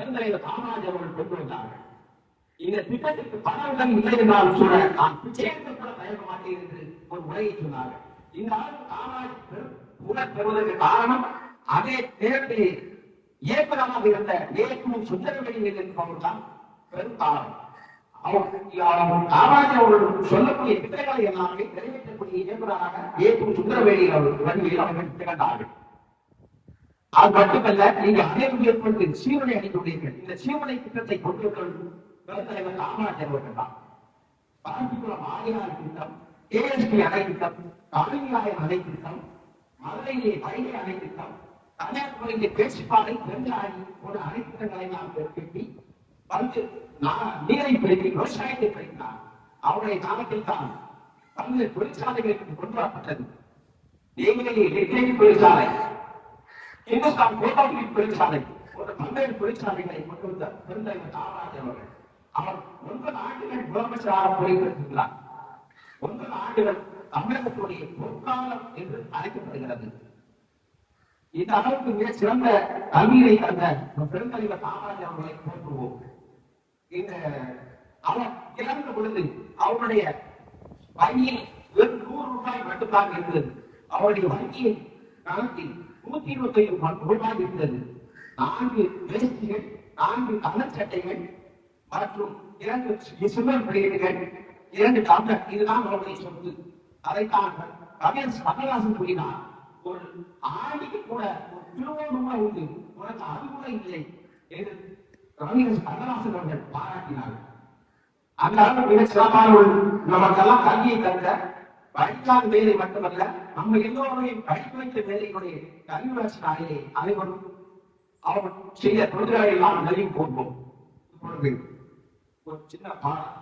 பெருந்தலைவர் காமராஜர் அவர்கள் கொண்டு வந்தார்கள். இந்த திட்டத்திற்கு பணம் இல்லை என்றாலும் கூட நான் பிச்சையெடுக்க கூட தயங்க மாட்டேன் என்று ஒரு உரையை சொன்னார்கள். இந்த அளவுக்கு காமராஜர் புகழ் பெறுவதற்கு காரணம் அதே தேர்தலில் இயக்குநராக இருந்த ஏற்றும் சுந்தரவெளியில் என்பவர் தான் பெரும் காரணம். காமராஜர் அவர்கள் சொல்லக்கூடிய திட்டங்களை எல்லாமே நிறைவேற்றக்கூடிய இயக்குநராக ஏற்றும் சுந்தரவேலியில் அவர்கள் திகழ்ந்தார்கள். அது மட்டுமல்ல, நீங்க அனைவரும் ஏற்படுத்தி சீருடை அளித்துள்ளீர்கள். இந்த சீருடை திட்டத்தை கொண்டு பெருந்தலைவர் காமராஜர் அவர்கள் தான். பரம்பிக்குளம் ஆயிரம் திட்டம், கேஎஸ்பி அணை திட்டம், கவிஞாயம் அணை திட்டம், மதுரையிலே வைகை அணை திட்டம், கன்னியாகுமரியிலே பேச்சுப்பாறை பெருந்தாயி போன்ற அணை திட்டங்களை நாம் கட்டி வந்து நீரை பிடித்து விவசாயத்தை பிடித்தார். அவருடைய காலத்தில் தான் பல்வேறு தொழிற்சாலைகளுக்கு கொண்டு வரப்பட்டது. தொழிற்சாலை, இந்துஸ்தான் கோட்டாவில் தொழிற்சாலை போன்ற பல்வேறு தொழிற்சாலைகளை கொண்டு வந்த பெருந்தலைவர் காமராஜர் அவர்கள். அவர் 9 ஆண்டுகள் முதலமைச்சராக பொறுப்பேற்றிருக்கிறார். 9 ஆண்டுகள் தமிழகத்துடைய பொற்காலம் என்று அழைக்கப்படுகிறது. இந்த அளவுக்கு மிக சிறந்த கல்வியை தந்த பெருந்தலைவர் காமராஜர் அவர்களை போற்றுவோம். இந்த அவர் இறந்த பொழுது அவருடைய வங்கியில் வெறும் 100 ரூபாய் மட்டும்தான் இருந்தது. அவருடைய வங்கியின் கணக்கில் 125 ரூபாய் இருந்தது. 4 வேஷ்டிகள், 4 கலர் சட்டைகள் மற்றும் 2 சில்வர் பிளேட்டுகள், 2 டம்ளர், இதுதான் அவருடைய சொத்து. அதைத்தான் கவிஞர் கண்ணதாசன் கூறினார், ஒரு ஆடிக்கு கூட ஒரு திருவோணம் உண்டு, உனக்கு அது கூட இல்லை என்று கவிஞர் கண்ணதாசன் அவர்கள் பாராட்டினார்கள். அந்த அளவு மிக சிறப்பான நமக்கெல்லாம் கல்வியை தந்த படிக்காத வேலை மட்டுமல்ல, நம்ம எல்லோரையும் படிக்க வைத்த வேலைகளுடைய கல்வி வளர்ச்சி நாளிலே அனைவரும் அவர் செய்த தொழில்களை எல்லாம் நிறைவு போடுவோம். ஒரு சின்ன பாடம்.